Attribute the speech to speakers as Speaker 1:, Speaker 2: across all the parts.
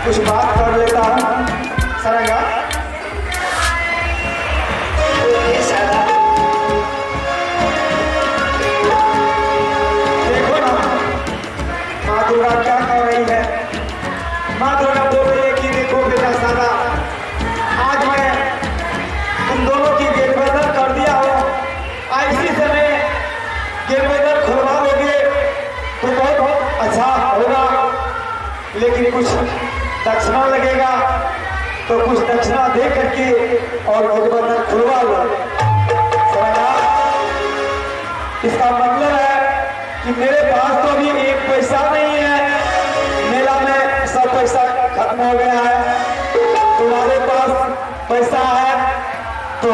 Speaker 1: कुछ बात कर लेता हूँ सरंगा। देखो ना माँ दुर्गा क्या कह रही है। माँ दुर्गा बोल रही है कि देखो बेटा सादा, आज मैं तुम दोनों की गेटबंधन कर दिया हो, ऐसी समय गेटबंधन खुलवा दोगे तो बहुत अच्छा होगा, लेकिन कुछ दक्षिणा लगेगा, तो कुछ दक्षिणा दे करके और गेटबंधन खुलवा लो। समझा? इसका मतलब है कि मेरे पास तो अभी एक पैसा नहीं है, मेला में सब पैसा खत्म हो गया है। तुम्हारे पास पैसा है तो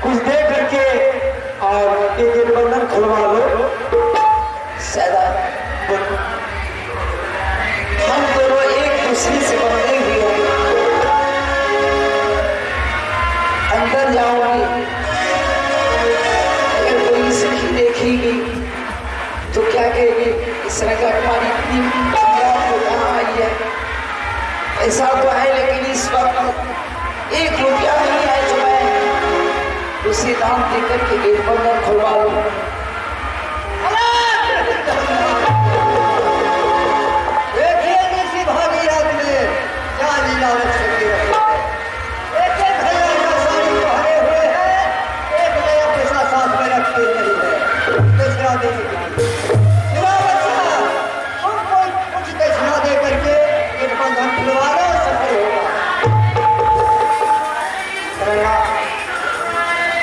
Speaker 1: कुछ दे करके और एक गेटबंधन खुलवा लो।
Speaker 2: हम दोनों एक दूसरे से बंधे हुए हैं। अंदर जाऊंगी, अगर कोई सखी देखेगी तो क्या कहेगी, इस तरह का हमारी इतनी तो कहाँ आई है। ऐसा तो है, लेकिन इस वक्त 1 रुपया नहीं है जो मैं उसे दान देकर के गेटबंधन खुलवा लूँ।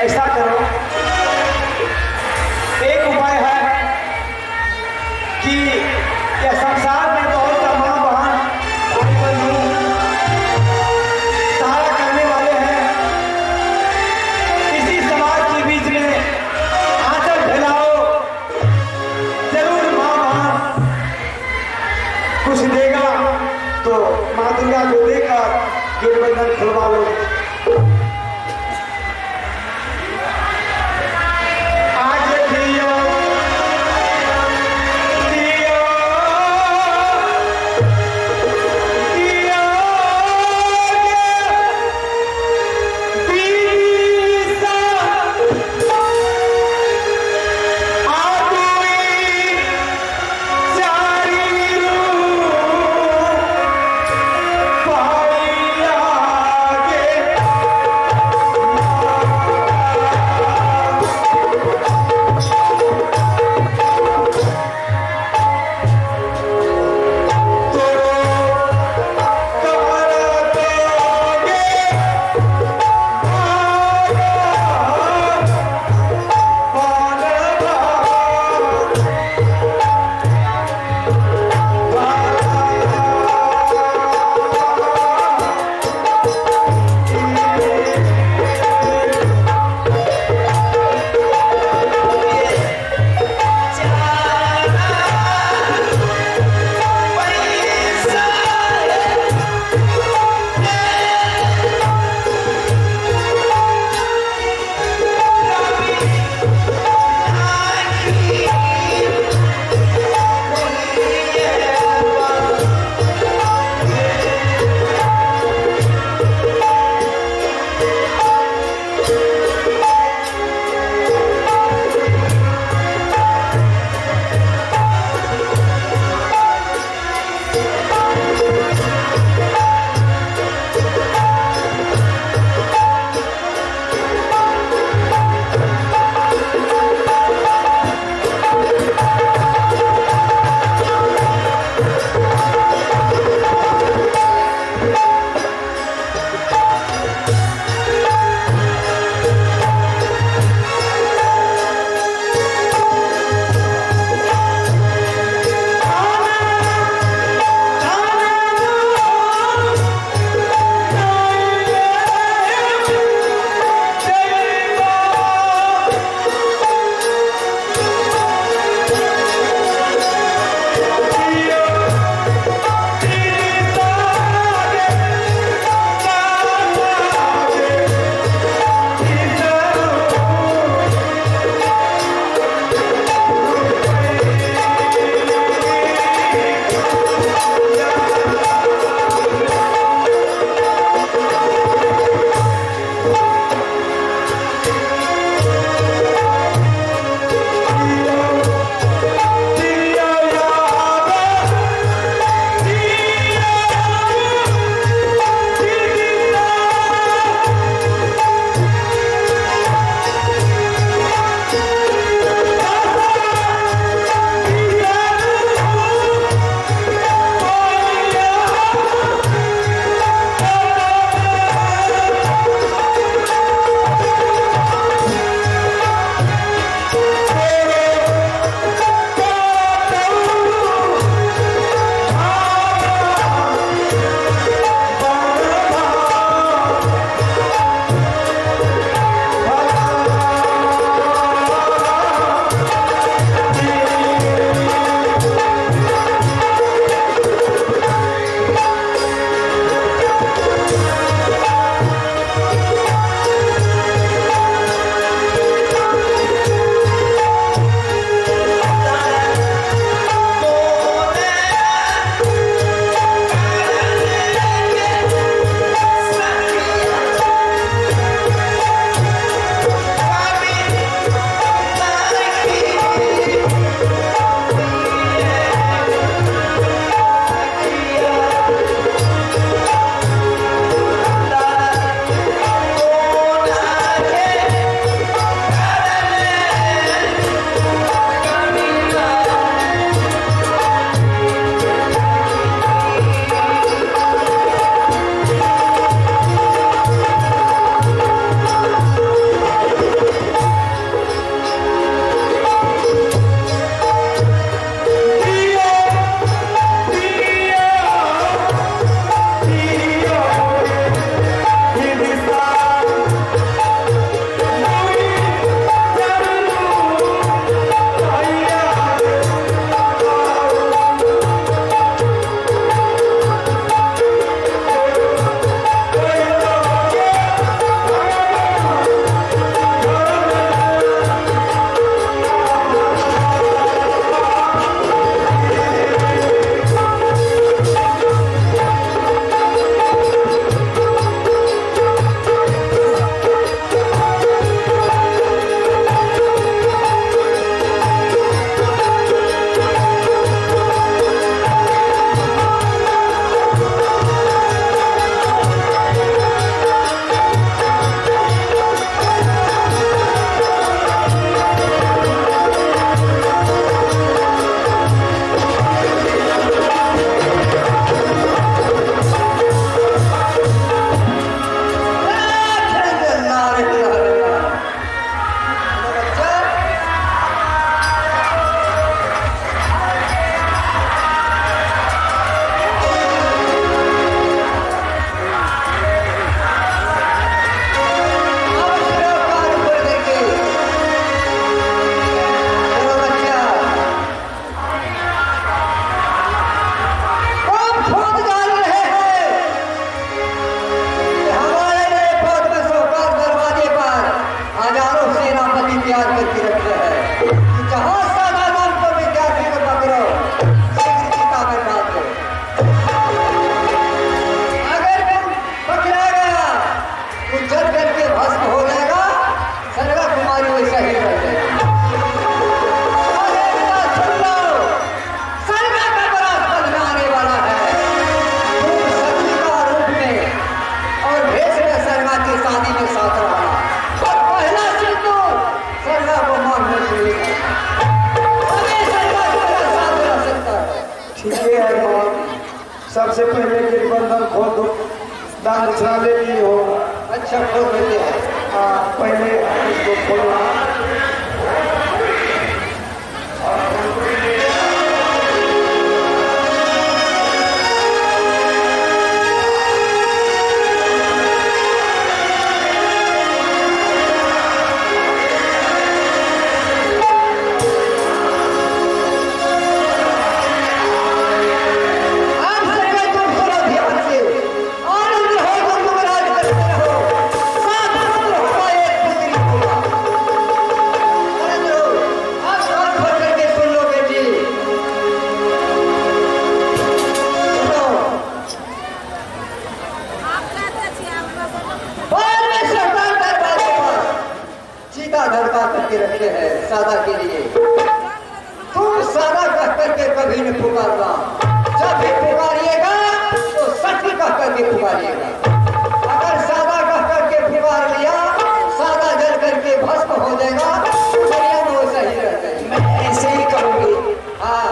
Speaker 1: ऐसा करो, एक उपाय है कि यह संसार में बहुत सा माँ बहन भाई बंधु सहारा करने वाले हैं। इसी समाज के बीच में आंचल फैलाओ, जरूर माँ बहन कुछ देगा तो माँ दुर्गा को देकर गेटबंधन खुलवा लो। Yeah. पहले गिरबंधन खोल दो, दान दक्षिणा ले ली हो।
Speaker 2: अच्छा खोल देते हैं।
Speaker 1: हाँ, पहले इसको खोलना।
Speaker 2: रखे हैं सादा के लिए। तुम सादा कह करके कभी न पुकारना, जब भी पुकारिएगा तो सत्य कह करके पुकारिएगा। अगर सादा कह करके पुकार लिया, सादा जल करके भस्म हो जाएगा, दुनिया में वो सही रह जाएगी। मैं ऐसे ही करूंगी। हाँ,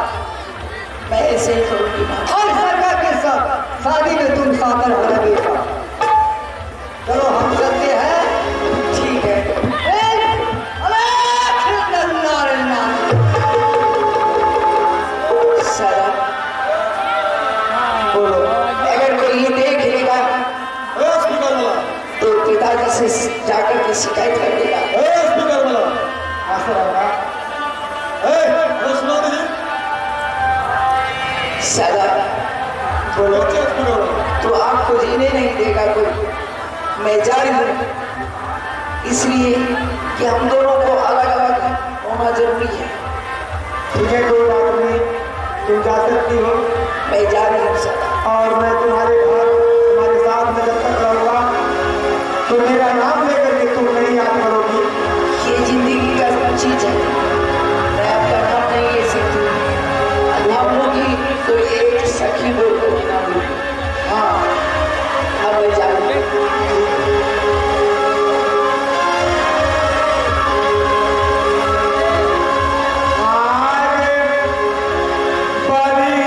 Speaker 2: मैं ऐसे ही करूंगी। और सरकार के साथ शादी में तुम सादर हो लगेगा। चलो हम चलते हैं। ठीक है। तो पिताजी से जाकर के शिकायत कर देगा। सदा बोलो तो आपको जीने नहीं देगा कोई। मैं जा रही हूँ इसलिए कि हम दोनों को अलग अलग होना जरूरी है।
Speaker 1: ठीक है, कोई बात नहीं, तुम जा सकती हो।
Speaker 2: मैं जा रही हूँ सदा।
Speaker 1: और मैं तुम्हारे घर तुम्हारे साथ में जब तक रहूँगा तो मेरा नाम लेकर के तुम नहीं याद करोगी।
Speaker 2: ये जिंदगी का चीज है, मैं आपका नाम नहीं ले सकती। नाम होगी तो एक सखी बोल कर नाम होगी। हाँ, अब मैं जा रही हूँ।
Speaker 1: बड़ी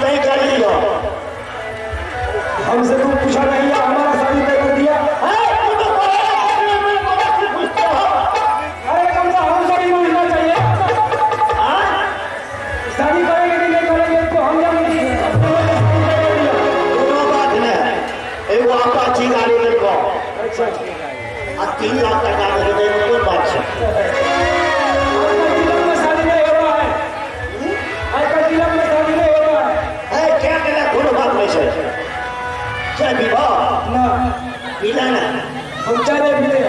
Speaker 3: तय कर लियो।
Speaker 1: हमसे तुम पूछा नहीं या हमारा शादी तय कर दिया?
Speaker 3: तू तो पूछते हो।
Speaker 1: अरे कम से हम शादी पूछना चाहिए। शादी करेंगे कि नहीं करेंगे तो हम जानेंगे।
Speaker 3: दोनों बात है। एक आपका अच्छी गाड़ी ले को।
Speaker 1: अच्छा
Speaker 3: 3 लाख टका दे दे कोई बात है।
Speaker 1: जिला में शादी नहीं हो रहा है। आजकल जिला में शादी नहीं हो रहा है।
Speaker 3: क्या कहना कोनो बात नहीं है। चाय पीबा
Speaker 1: ना
Speaker 3: पीला ना
Speaker 1: हम चाय नहीं पीते।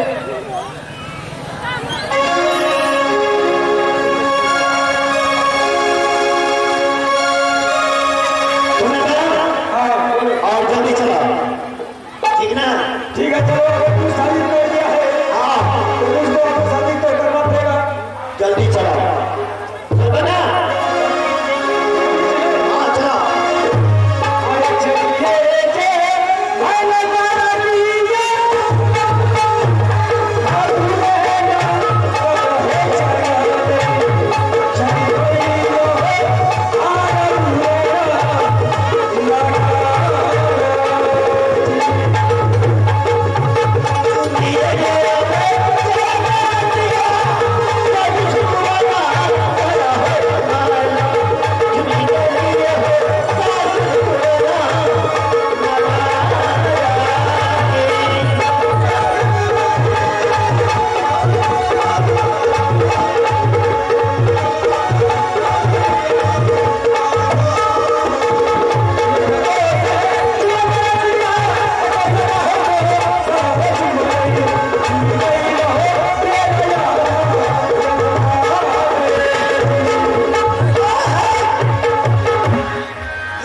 Speaker 1: हाँ
Speaker 3: और जल्दी चलो ठीक ना।
Speaker 1: ठीक है चलो अगर तू शादी कर दिया है
Speaker 3: हाँ
Speaker 1: तो मुझको अपनी शादी तय करना पड़ेगा।
Speaker 3: जल्दी चलो चलो ना। हाँ चलो
Speaker 1: अरे चलिए जे मन करिए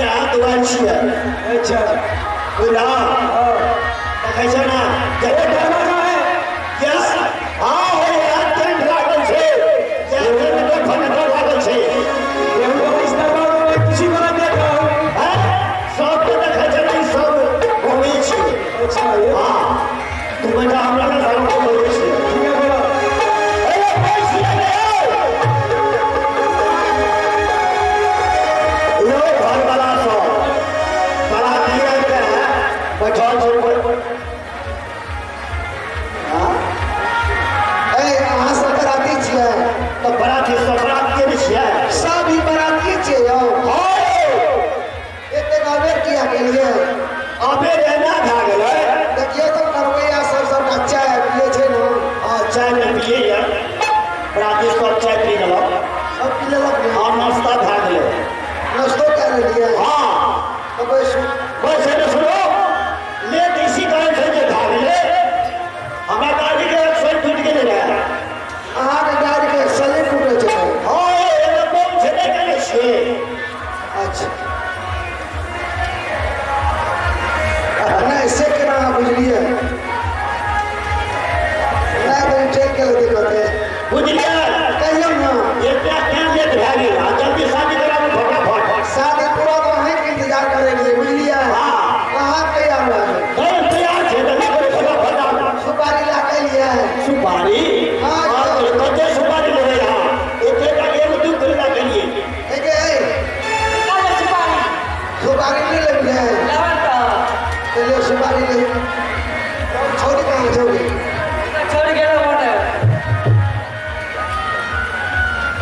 Speaker 3: यहाँ दुकान छियै।
Speaker 1: अच्छा
Speaker 3: बुझला देखै छै ना जब
Speaker 1: करना है
Speaker 3: यस हाँ हो यार टेंट लागल छै जैसे में फंड लागल छै।
Speaker 1: ये तो रिश्ता में किसी को ना देखा हूँ।
Speaker 3: सब के देखै छै नहीं सब होई छै।
Speaker 1: अच्छा ये
Speaker 3: हाँ तू बेटा हमरा ना सब को होई छै।
Speaker 1: ठीक है बोला।
Speaker 3: अरे पैसे ले यो घर वाला सब बड़ा दिया के बैठल छै। हाँ
Speaker 2: अहाँ सब बराती छियै?
Speaker 3: तो बड़ा थी सब बरात के भी छियै।
Speaker 2: सब ही बराती छियै यौ। एते अबेर किया केलियै?
Speaker 3: अबे रहना भा गेलै।
Speaker 2: देखियौ तो करवैया सब बच्चा पिए छै ने।
Speaker 3: हाँ चाय में पिए या बराती सब चाय पी लेलक।
Speaker 2: सब पी लेलक ने।
Speaker 3: हाँ नाश्ता भा गेलै।
Speaker 2: नाश्तो कए लेलियै?
Speaker 3: हाँ
Speaker 2: तो बैसू।
Speaker 3: वैसे तो सुनो लेट इसी कारण से जे भा गेलै हमरा गाड़ी के एक्सल टूट गेलै रहे।
Speaker 2: अहाँके गाड़ीके एक्सले टूटै छै?
Speaker 3: हाँ एगो बम छै नहीं कने छियै।
Speaker 2: अच्छा नहीं से केना अहाँ बुझलियै? नहीं तो ट्रेन के दिक्कत है।
Speaker 3: बुझलियै
Speaker 2: कहियौ ना
Speaker 3: एकटा क्या लेट भा गेल आ जल्दी शादी कराबू फटाफट।
Speaker 2: शादी पूरा तो अहींके इंतजार करै रहियै बुझलियै?
Speaker 3: हाँ
Speaker 2: अहाँ तैयार रहबै?
Speaker 3: कल तैयार छै तभी करे फटाफट आबू।
Speaker 2: सुपारी ला के लिए
Speaker 3: सुपारी
Speaker 2: हाँ,
Speaker 3: हाँ तो कते सुपारी लेबै यहाँ एते का एक दू किलो के लिए।
Speaker 2: सुपारी नहीं लेंगे? चलिए सुपारी ले। छोड़ी कहाँ छोड़ी?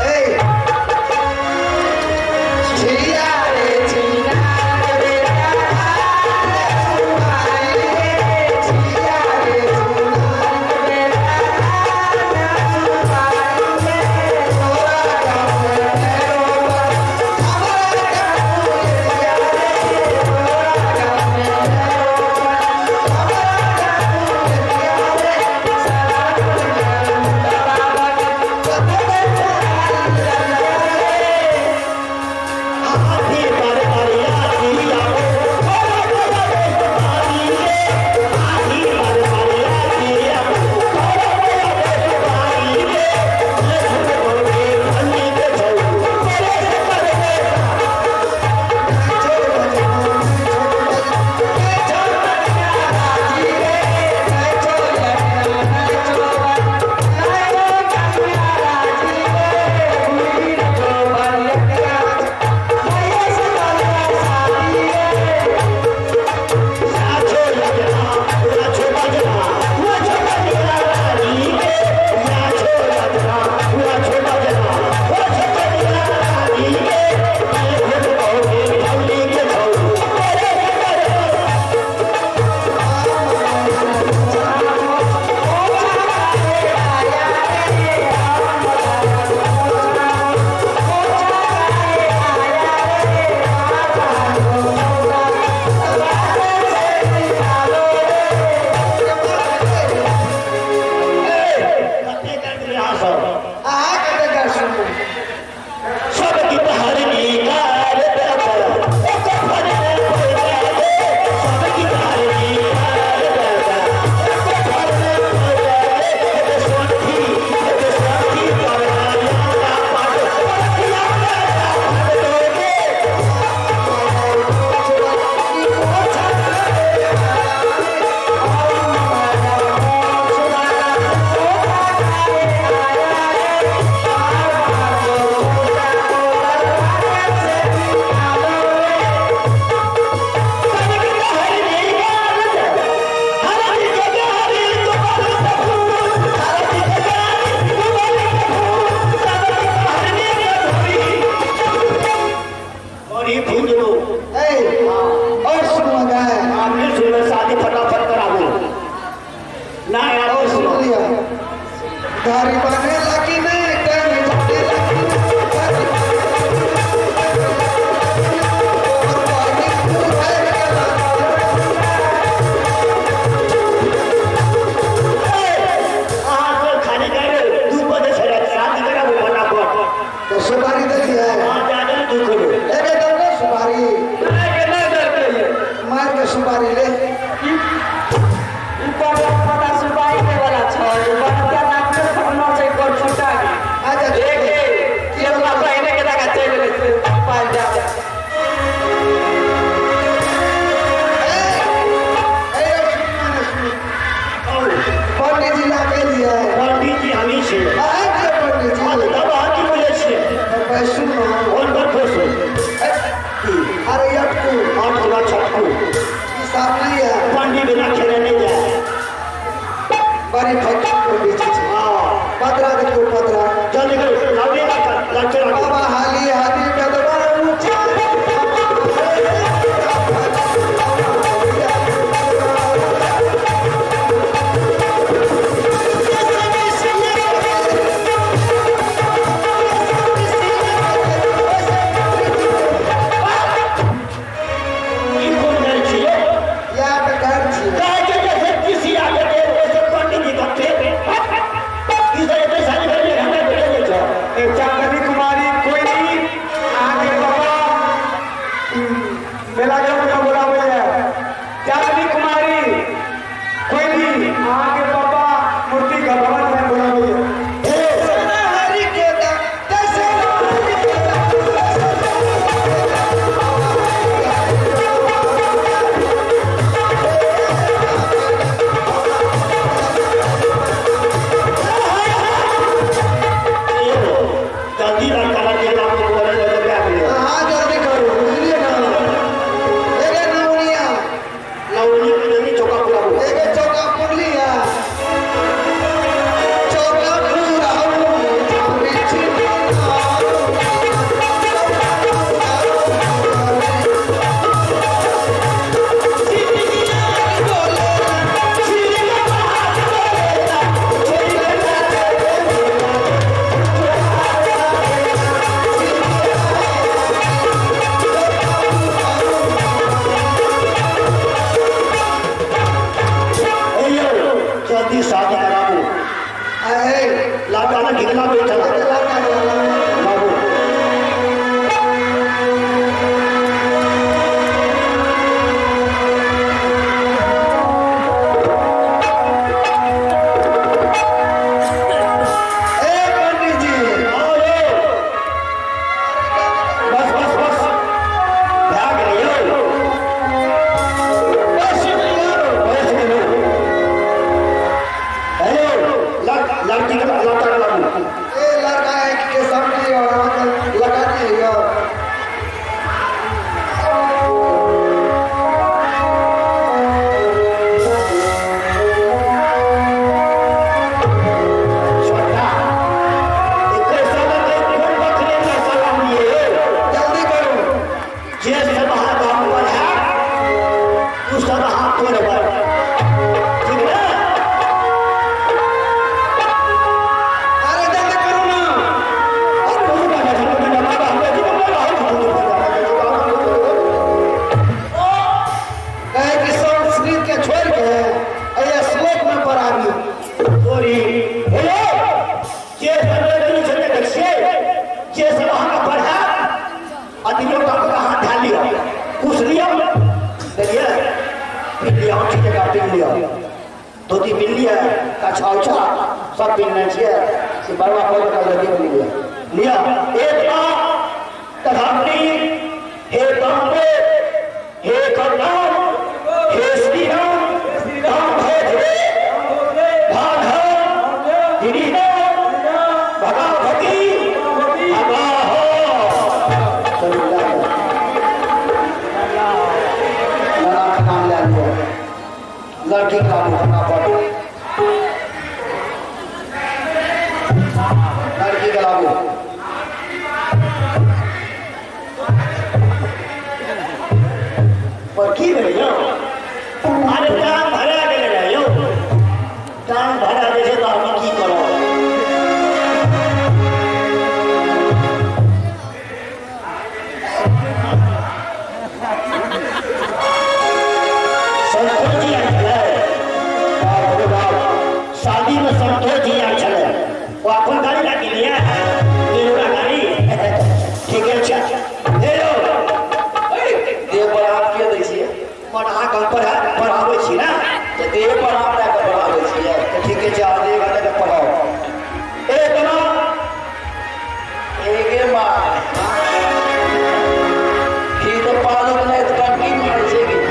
Speaker 2: ए छिया रे छिया रे बेटा सुपारी रे छिया रे सुपारी रे बेटा सुपारी रे तोरा काम मेरो हमारा काम छिया रे तोरा काम मेरो हमारा काम छिया रे
Speaker 3: जो
Speaker 2: और सुनो गाय
Speaker 3: आपने सुबह शादी फटाफट करावो ना यार
Speaker 2: और सुन लिया दारी बने लगी नहीं दारी बने लगी दारी और पानी पूरा
Speaker 3: आज खाली कर 2 बजे से शादी करावो फटाफट
Speaker 2: तो सुपारी देखी है
Speaker 3: वहां जाने तू करो
Speaker 2: एक दम ना सुपारी मार के सुपारी ले अच्छा पंडित जी ला के दिया है
Speaker 3: पंडित जी हमी से
Speaker 2: पंडित जी
Speaker 3: तब आती मुझे से
Speaker 2: सुनो
Speaker 3: कौन बात हो सो
Speaker 2: अरे यटकू
Speaker 3: और थोड़ा छटकू
Speaker 2: साफ नहीं है
Speaker 3: पंडित बिना खेले नहीं जाए
Speaker 2: बड़ी फटक पंडित जी
Speaker 3: हाँ
Speaker 2: पदरा देखो पदरा
Speaker 3: जल्दी करो लाउडी लक्ष्य रखो
Speaker 2: बाबा हाली हाली कदमा ऊंचा
Speaker 3: ये कौन है जी
Speaker 2: या बेकार जी
Speaker 3: काजे जैसे किसी आगे के वैसे पंडित जी करते इस तरह से शादी करने हमें भेज दो
Speaker 1: चांदनी कुमारी कोई नहीं आगे बाबा मेला ग्राम का बोला हुआ है चांदनी कुमारी कोई नहीं आगे बाबा मूर्ति का भवन में बोला हुआ है
Speaker 2: हरि के दम कैसे
Speaker 3: जल्दी लड़का लड़के का आपको बोले तो क्या करेगा
Speaker 2: हाँ जल्दी करो बुझलिए ना एक नौनिया
Speaker 3: लौड़ी को जल्दी चौका पूरा हो
Speaker 2: एक चौका पुरलिया चौका पूरा
Speaker 3: जल्दी शादी कराबो
Speaker 2: है
Speaker 3: लाटा ना ढिकला बैठा बाबू
Speaker 2: पंडित जी
Speaker 3: आओ बस बस बस भाग रही हो बस लो हेलो लड़की का लाटा लागू
Speaker 2: ये लड़का है कि सामने और लगा नहीं है
Speaker 3: छोटा इतने साल में कौन बकरे का सलाम लिए
Speaker 2: जल्दी करो
Speaker 3: जे सब हाथ हम पर है तू सब हाथ पर ठीक है
Speaker 2: अरे जल्दी करो ना
Speaker 3: और तू का जन्म दिन बाबा हम जीवन में
Speaker 2: कहे कि संस्कृत के छोड़ के ये श्लोक में पढ़ा दी
Speaker 3: सॉरी हेलो जे सब नहीं चले बच्चे जे सब हम पर है अधिलों का हाथ ढाल लिया कुछ लिया देखिए पिन लिया ठीक है पिन लिया धोती पिन लिया कछौछा सब पिनना चाहिए से बड़ा कोई का लगे लिया लिया एक तथापि हे बंबे हे करुणाम हे श्री राम हे धरे भान भगवती लड़की का लड़की का लागू की भेलियो अरे टांग भरा गेले रहियो टांग भरा दे तो हम की करो संतोष जी शादी में संतोष जी आ चले वो अपन गाड़ी लगी लिया तेरा गाड़ी ठीक है अच्छा हेलो
Speaker 2: देह पर आप किया देखिए
Speaker 3: पढ़ा कर पढ़ावे छी ना
Speaker 2: तो देह पर आप ना कर पढ़ा देखिए
Speaker 3: तो ठीक है जा आधे घंटे तक पढ़ाओ ए बना
Speaker 2: एक मां ही तो पालो ने तो कंटी मार जेगी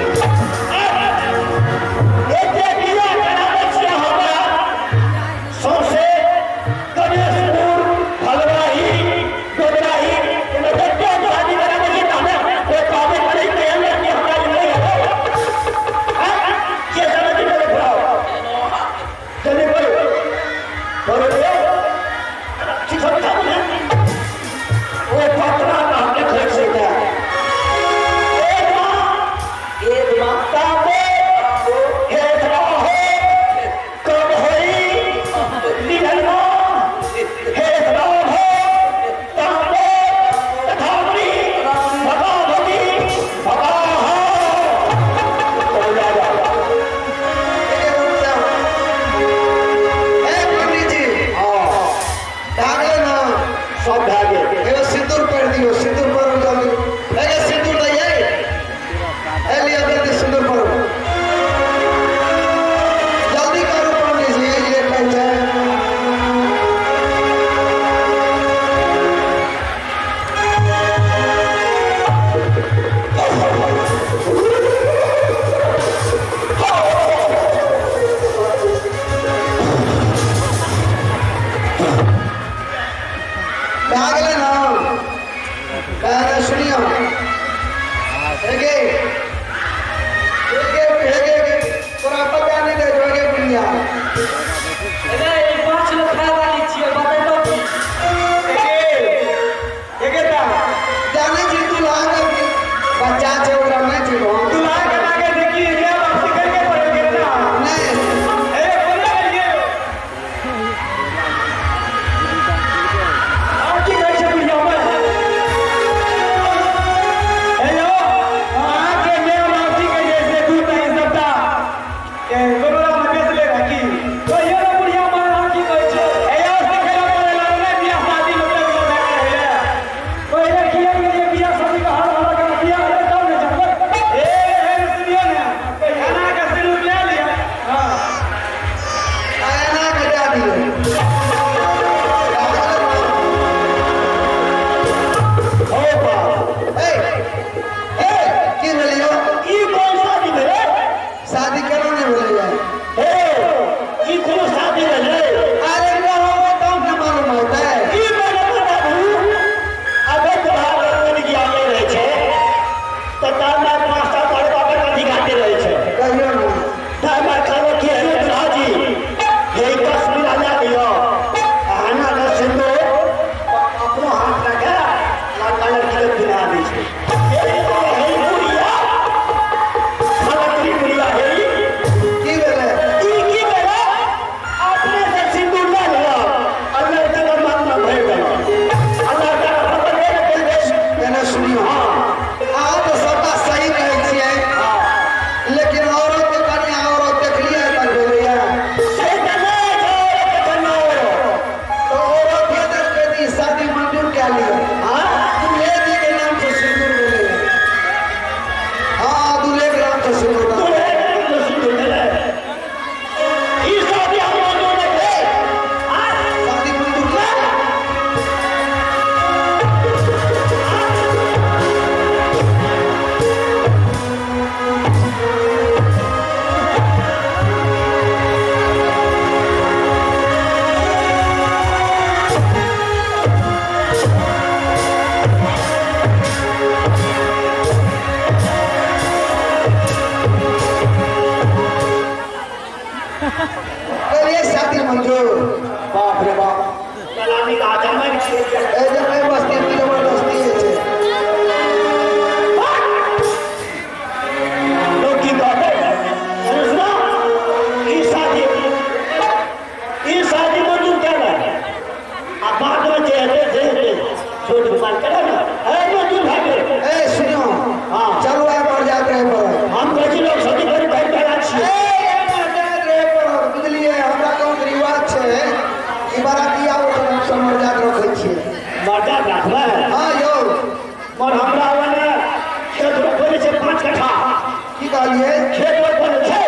Speaker 2: लिए
Speaker 3: खेत रोपल छै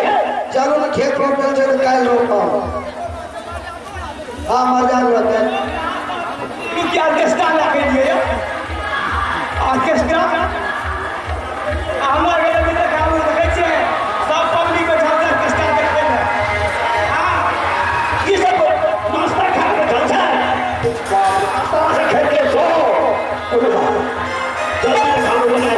Speaker 2: चलो ना खेत रोपल छै तो काल रोपब हाँ मजा लगता
Speaker 1: तू क्या ऑर्केस्ट्रा लाके दिए ऑर्केस्ट्रा हमारे घर में काम देखे छे सब पब्लिक बैठा के ऑर्केस्ट्रा देखते हैं हां
Speaker 3: ई सब नाश्ता खा के चल छै नाश्ता से खेत के सो जल्दी खाओ बनाए